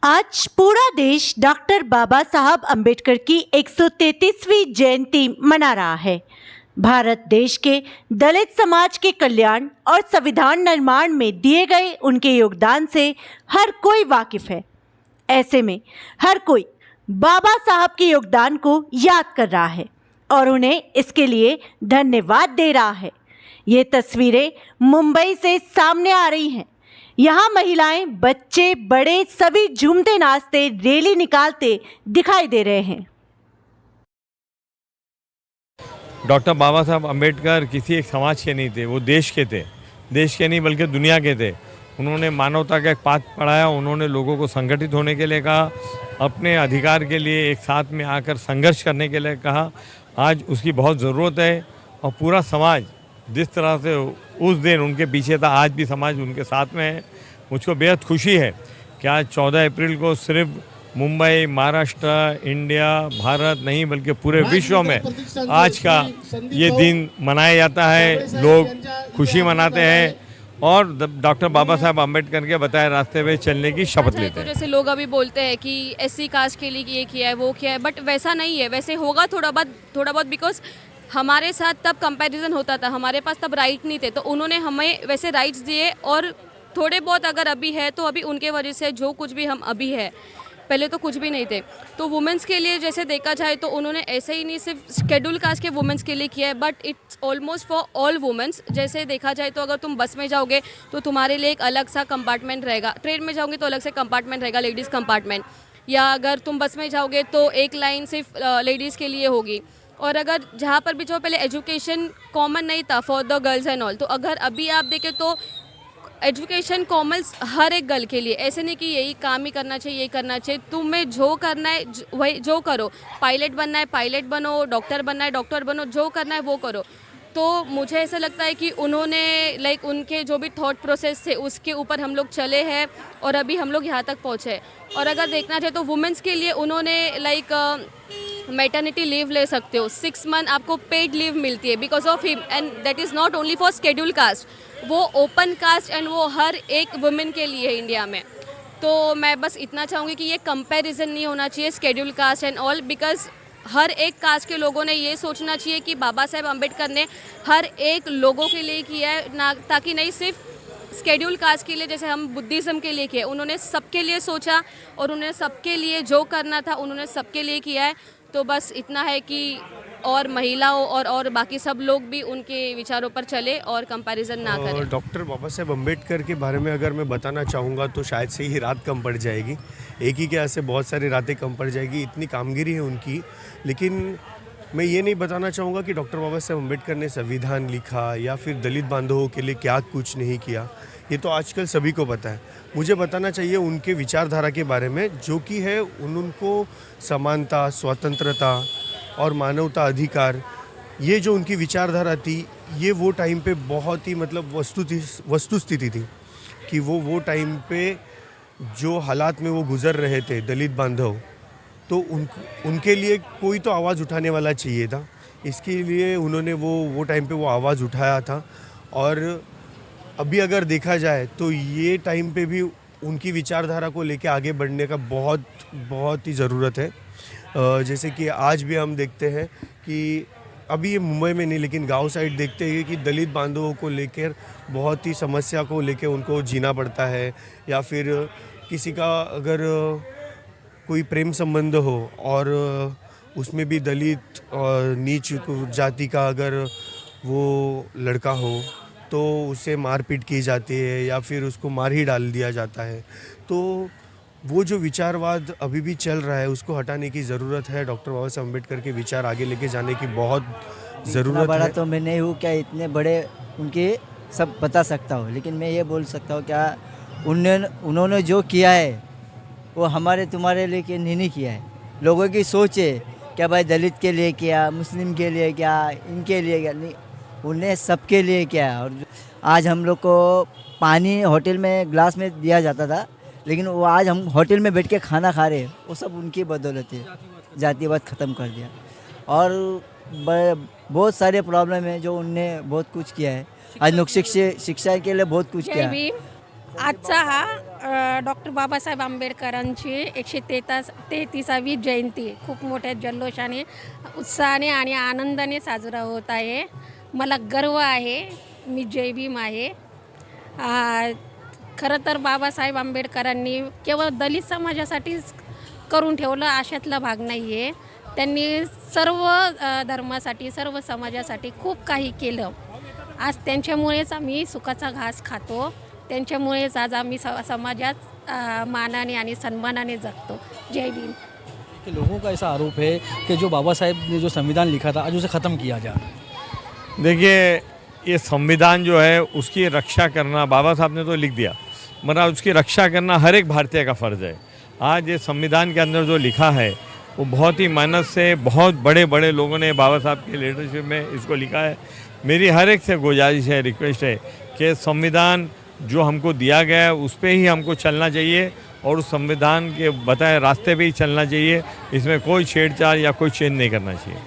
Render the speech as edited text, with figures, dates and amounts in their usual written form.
आज पूरा देश डॉक्टर बाबा साहब अंबेडकर की 133वीं जयंती मना रहा है। भारत देश के दलित समाज के कल्याण और संविधान निर्माण में दिए गए उनके योगदान से हर कोई वाकिफ है। ऐसे में हर कोई बाबा साहब के योगदान को याद कर रहा है और उन्हें इसके लिए धन्यवाद दे रहा है। ये तस्वीरें मुंबई से सामने आ रही हैं। यहाँ महिलाएं, बच्चे, बड़े सभी झूमते नाचते रैली निकालते दिखाई दे रहे हैं। डॉक्टर बाबा साहब अम्बेडकर किसी एक समाज के नहीं थे, वो देश के थे। देश के नहीं बल्कि दुनिया के थे। उन्होंने मानवता का एक पाठ पढ़ाया। उन्होंने लोगों को संगठित होने के लिए कहा, अपने अधिकार के लिए एक साथ में आकर संघर्ष करने के लिए कहा। आज उसकी बहुत ज़रूरत है और पूरा समाज जिस तरह से उस दिन उनके पीछे था, आज भी समाज उनके साथ में है। मुझको बेहद खुशी है कि आज 14 अप्रैल को सिर्फ मुंबई, महाराष्ट्र, इंडिया, भारत नहीं बल्कि पूरे विश्व में आज का ये दिन मनाया जाता है। लोग खुशी मनाते हैं और डॉक्टर बाबा साहब अम्बेडकर के बताए रास्ते पे चलने की शपथ लेते हैं। जैसे लोग अभी बोलते हैं कि एससी कास्ट के लिए ये किया है, वो किया है, बट वैसा नहीं है। वैसे होगा थोड़ा बहुत बिकॉज हमारे साथ तब कंपैरिजन होता था, हमारे पास तब राइट नहीं थे, तो उन्होंने हमें वैसे राइट्स दिए। और थोड़े बहुत अगर अभी है तो अभी उनके वजह से जो कुछ भी हम अभी है, पहले तो कुछ भी नहीं थे। तो वुमेंस के लिए जैसे देखा जाए तो उन्होंने ऐसे ही नहीं सिर्फ शेड्यूल कास्ट के वुमेंस के लिए किया है, but it's almost for all women's. जैसे देखा जाए तो अगर तुम बस में जाओगे तो तुम्हारे लिए एक अलग सा कंपार्टमेंट रहेगा, ट्रेन में जाओगे तो अलग से कंपार्टमेंट रहेगा, लेडीज़ कंपार्टमेंट, या अगर तुम बस में जाओगे तो एक लाइन सिर्फ लेडीज़ के लिए होगी। और अगर जहाँ पर भी जो पहले एजुकेशन कॉमन नहीं था for the girls and all, तो अगर अभी आप देखें तो एजुकेशन कॉमर्स हर एक गर्ल के लिए, ऐसे नहीं कि यही काम ही करना चाहिए, यही करना चाहिए। तुम्हें जो करना है वही जो करो। पायलट बनना है पायलट बनो, डॉक्टर बनना है डॉक्टर बनो, जो करना है वो करो। तो मुझे ऐसा लगता है कि उन्होंने लाइक उनके जो भी थॉट प्रोसेस थे उसके ऊपर हम लोग चले हैं और अभी हम लोग यहाँ तक पहुँचे। और अगर देखना चाहे तो वुमेंस के लिए उन्होंने लाइक मैटरनिटी लीव ले सकते हो, 6 मंथ आपको पेड लीव मिलती है because of him, and that is not only for schedule caste, वो ओपन कास्ट एंड वो हर एक वुमेन के लिए है इंडिया में। तो मैं बस इतना चाहूँगी कि ये कंपैरिजन नहीं होना चाहिए schedule caste and all, because हर एक कास्ट के लोगों ने ये सोचना चाहिए कि बाबा साहेब अम्बेडकर ने हर एक लोगों के लिए किया है, ना ताकि नहीं सिर्फ शेड्यूल कास्ट के लिए जैसे हम बुद्धिज़्म के लिए किया। उन्होंने सबके लिए सोचा और उन्होंने सबके लिए जो करना था उन्होंने सबके लिए किया है। तो बस इतना है कि और महिलाओं और बाकी सब लोग भी उनके विचारों पर चले और कंपैरिजन ना करें। डॉक्टर बाबा साहेब अम्बेडकर के बारे में अगर मैं बताना चाहूँगा तो शायद से ही रात कम पड़ जाएगी। एक ही क्या ऐसे बहुत सारी रातें कम पड़ जाएगी, इतनी कामगिरी है उनकी। लेकिन मैं ये नहीं बताना चाहूँगा कि डॉक्टर बाबा साहेब अम्बेडकर ने संविधान लिखा या फिर दलित बांधवों के लिए क्या कुछ नहीं किया, ये तो आजकल सभी को पता है। मुझे बताना चाहिए उनके विचारधारा के बारे में, जो कि है उनको समानता, स्वतंत्रता और मानवता अधिकार, ये जो उनकी विचारधारा थी, ये वो टाइम पे बहुत ही मतलब वस्तुस्थिति थी कि वो टाइम पे जो हालात में वो गुज़र रहे थे दलित बांधव, तो उनके लिए कोई तो आवाज़ उठाने वाला चाहिए था। इसके लिए उन्होंने वो टाइम पे वो आवाज़ उठाया था। और अभी अगर देखा जाए तो ये टाइम पे भी उनकी विचारधारा को लेके आगे बढ़ने का बहुत ही ज़रूरत है। जैसे कि आज भी हम देखते हैं कि अभी ये मुंबई में नहीं लेकिन गांव साइड देखते हैं कि दलित बांधवों को लेकर बहुत ही समस्या को लेकर उनको जीना पड़ता है। या फिर किसी का अगर कोई प्रेम संबंध हो और उसमें भी दलित और नीच जाति का अगर वो लड़का हो तो उसे मारपीट की जाती है या फिर उसको मार ही डाल दिया जाता है। तो वो जो विचारवाद अभी भी चल रहा है उसको हटाने की ज़रूरत है। डॉक्टर बाबा साहब अम्बेडकर के विचार आगे लेके जाने की बहुत ज़रूरत है। तो मैं नहीं हूँ क्या इतने बड़े उनके सब बता सकता हूँ, लेकिन मैं ये बोल सकता हूँ क्या उन्होंने जो किया है वो हमारे तुम्हारे लिए नहीं किया है। लोगों की सोच है क्या भाई दलित के लिए किया, मुस्लिम के लिए क्या, इनके लिए क्या, नहीं, उन्हें सबके लिए क्या। और आज हम लोग को पानी होटल में ग्लास में दिया जाता था, लेकिन वो आज हम होटल में बैठ के खाना खा रहे हैं, वो सब उनकी बदौलत है। जातिवाद ख़त्म कर दिया और बहुत सारे प्रॉब्लम है जो उनने बहुत कुछ किया है। आज लोग शिक्षा के लिए बहुत कुछ किया है। आजचा हा डॉक्टर बाबासाहेब आंबेडकरांची 133वी जयंती खूप मोठ्या जल्लोषाने, उत्साहाने आणि आनंदाने साजरा होत आहे. मला गर्व आहे, मी जय भीम आहे. खरं तर बाबासाहेब आंबेडकरांनी केवळ दलित समाजासाठीच करून ठेवलं अशातला भाग नाही आहे. त्यांनी सर्व धर्मासाठी, सर्व समाजासाठी खूप काही केलं. आज त्यांच्यामुळेच आम्ही सुखाचा घास खातो. त्यांच्यामुळेच आज आम्ही समाजात मानाने आणि सन्मानाने जगतो. जय भीम. कि लोगों का ऐसा आरोप है कि जो बाबा साहेब ने जो संविधान लिखा था आज उसे ख़त्म किया जा रहा है. देखिए, ये संविधान जो है उसकी रक्षा करना, बाबा साहब ने तो लिख दिया, मगर उसकी रक्षा करना हर एक भारतीय का फ़र्ज़ है. आज ये संविधान के अंदर जो लिखा है वो बहुत ही मेहनत से बहुत बड़े बड़े लोगों ने बाबा साहब की लीडरशिप में इसको लिखा है. मेरी हर एक से गुजारिश है, रिक्वेस्ट है कि संविधान जो हमको दिया गया है उस पे ही हमको चलना चाहिए और उस संविधान के बताए रास्ते पे ही चलना चाहिए. इसमें कोई छेड़छाड़ या कोई चेंज नहीं करना चाहिए.